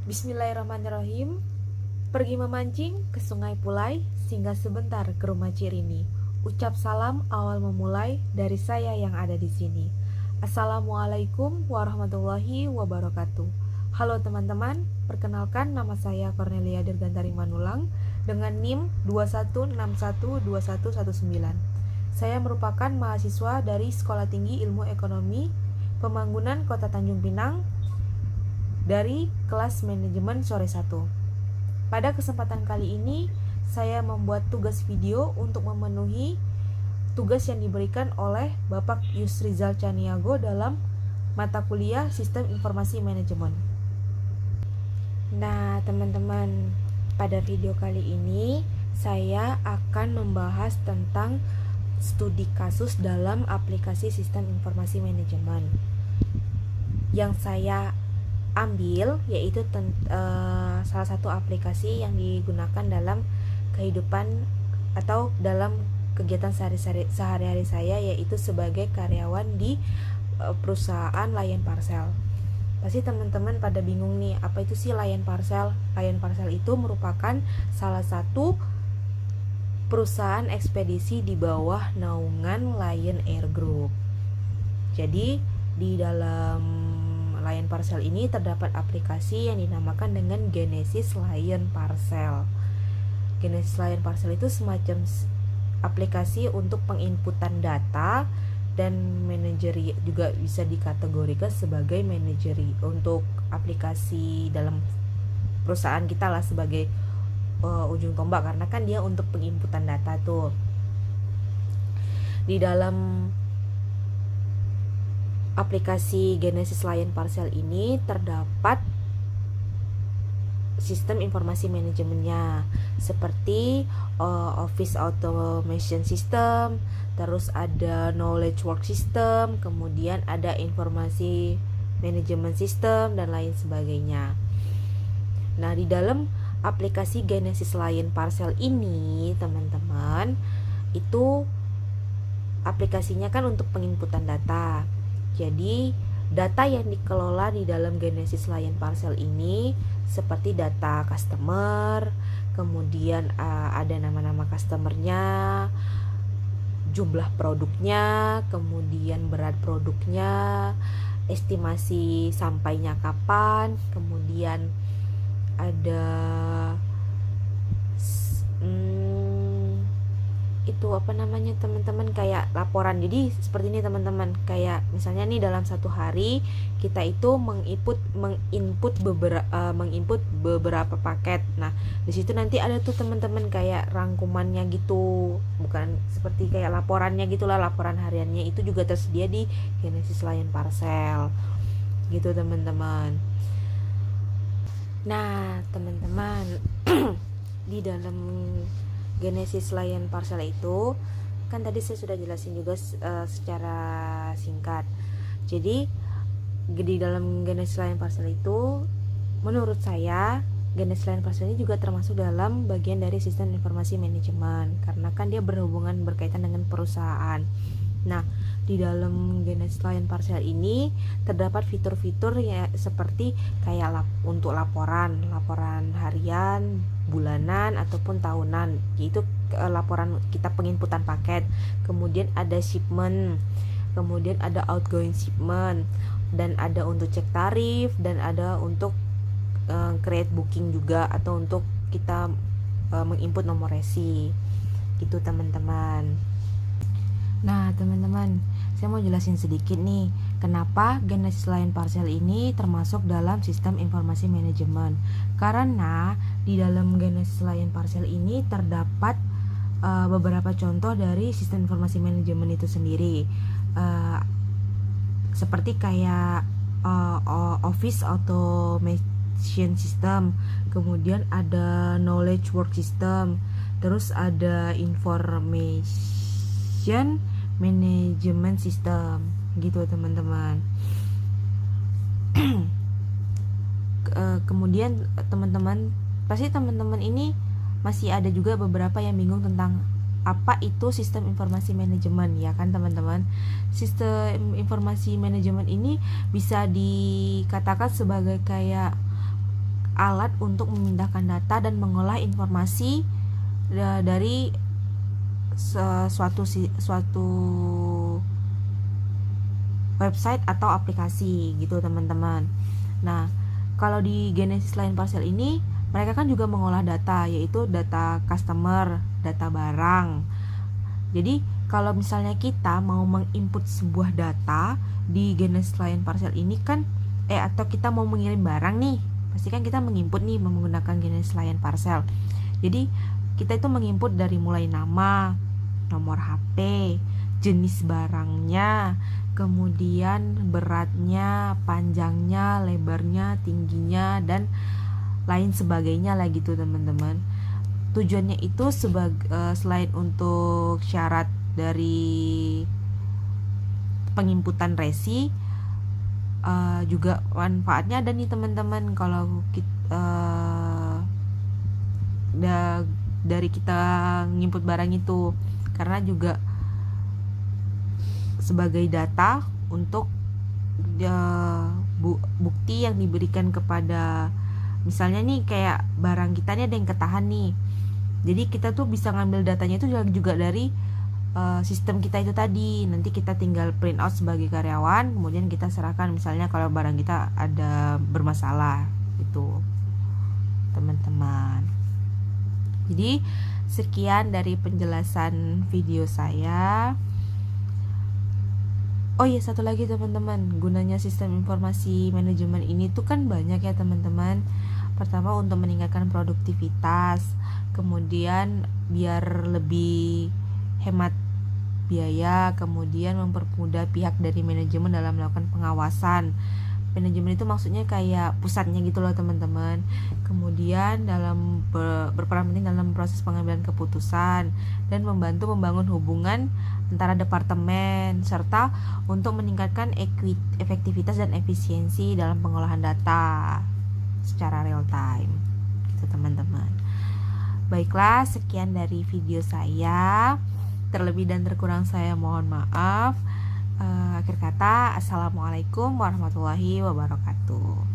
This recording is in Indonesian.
Bismillahirrahmanirrahim. Pergi memancing ke Sungai Pulai, singgah sebentar ke rumah Cirini. Ucap salam awal memulai dari saya yang ada di sini. Assalamualaikum warahmatullahi wabarakatuh. Halo teman-teman, perkenalkan nama saya Cornelia Dirgantari Manulang dengan NIM 21612119. Saya merupakan mahasiswa dari Sekolah Tinggi Ilmu Ekonomi Pembangunan Kota Tanjung Pinang dari kelas manajemen sore 1. Pada kesempatan kali ini, saya membuat tugas video untuk memenuhi tugas yang diberikan oleh Bapak Yusrizal Caniago dalam mata kuliah Sistem Informasi Manajemen. Nah, teman-teman, pada video kali ini saya akan membahas tentang studi kasus dalam aplikasi Sistem Informasi Manajemen. Yang saya ambil yaitu salah satu aplikasi yang digunakan dalam kehidupan atau dalam kegiatan sehari-hari saya, yaitu sebagai karyawan di perusahaan layan parcel. Pasti teman-teman pada bingung nih, apa itu sih layan parcel? Layan parcel itu merupakan salah satu perusahaan ekspedisi di bawah naungan Lion Air Group. Jadi di dalam Lion Parcel ini terdapat aplikasi yang dinamakan dengan Genesis Lion Parcel. Genesis Lion Parcel itu semacam aplikasi untuk penginputan data dan manajeri, juga bisa dikategorikan sebagai manajeri untuk aplikasi dalam perusahaan kita lah, sebagai ujung tombak, karena kan dia untuk penginputan data tuh. Di dalam aplikasi Genesis Lion Parcel ini terdapat sistem informasi manajemennya seperti Office Automation System, terus ada Knowledge Work System, kemudian ada Informasi Management System dan lain sebagainya. Nah, di dalam aplikasi Genesis Lion Parcel ini, teman-teman, itu aplikasinya kan untuk penginputan data. Jadi data yang dikelola di dalam Genesis Lion Parcel ini seperti data customer, kemudian ada nama-nama customernya, jumlah produknya, kemudian berat produknya, estimasi sampainya kapan, kemudian ada itu apa namanya teman-teman, kayak laporan. Jadi seperti ini teman-teman, kayak misalnya nih dalam satu hari kita itu menginput beberapa paket. Nah, di situ nanti ada tuh teman-teman kayak rangkumannya gitu, bukan seperti kayak laporannya gitulah, laporan hariannya itu juga tersedia di Genesis Lion Parcel gitu teman-teman. Nah, teman-teman, di dalam Genesis Lion Parcel itu kan tadi saya sudah jelasin juga secara singkat. Jadi di dalam Genesis Lion Parcel itu, menurut saya Genesis Lion Parcel ini juga termasuk dalam bagian dari sistem informasi manajemen, karena kan dia berkaitan dengan perusahaan. Nah, di dalam Genesis Lion Parcel ini terdapat fitur-fitur ya, seperti kayak untuk laporan harian, bulanan ataupun tahunan, yaitu laporan kita penginputan paket. Kemudian ada shipment, kemudian ada outgoing shipment, dan ada untuk cek tarif, dan ada untuk create booking juga, atau untuk kita menginput nomor resi gitu teman-teman. Nah teman-teman, saya mau jelasin sedikit nih, kenapa Genesis Lion Parcel ini termasuk dalam sistem informasi manajemen. Karena di dalam Genesis Lion Parcel ini terdapat beberapa contoh dari sistem informasi manajemen itu sendiri, seperti kayak Office Automation System, kemudian ada Knowledge Work System, terus ada Information Management System gitu teman-teman. Kemudian teman-teman ini masih ada juga beberapa yang bingung tentang apa itu sistem informasi manajemen, ya kan teman-teman. Sistem informasi manajemen ini bisa dikatakan sebagai kayak alat untuk memindahkan data dan mengolah informasi dari suatu website atau aplikasi gitu teman-teman. Nah, kalau di Genesis Line Parcel ini mereka kan juga mengolah data, yaitu data customer, data barang. Jadi kalau misalnya kita mau menginput sebuah data di Genesis Line Parcel ini kan atau kita mau mengirim barang nih, pasti kan kita menginput nih menggunakan Genesis Line Parcel. Jadi kita itu menginput dari mulai nama, nomor HP, jenis barangnya, kemudian beratnya, panjangnya, lebarnya, tingginya, dan lain sebagainya lah gitu teman-teman. Tujuannya itu selain untuk syarat dari penginputan resi, juga manfaatnya ada nih teman-teman. Kalau dari kita nginput barang itu, karena juga sebagai data untuk bukti yang diberikan kepada, misalnya nih kayak barang kita nih ada yang ketahan nih, jadi kita tuh bisa ngambil datanya itu juga dari sistem kita itu tadi. Nanti kita tinggal print out sebagai karyawan, kemudian kita serahkan misalnya kalau barang kita ada bermasalah itu teman-teman. Jadi sekian dari penjelasan video saya. Oh iya, satu lagi teman-teman, gunanya sistem informasi manajemen ini tuh kan banyak ya teman-teman. Pertama untuk meningkatkan produktivitas, kemudian biar lebih hemat biaya, kemudian mempermudah pihak dari manajemen dalam melakukan pengawasan. Manajemen itu maksudnya kayak pusatnya gitu loh teman-teman. Kemudian dalam berperan penting dalam proses pengambilan keputusan dan membantu membangun hubungan antara departemen, serta untuk meningkatkan efektivitas dan efisiensi dalam pengolahan data secara real time gitu teman-teman. Baiklah, sekian dari video saya. Terlebih dan terkurang saya mohon maaf. Akhir kata, assalamualaikum warahmatullahi wabarakatuh.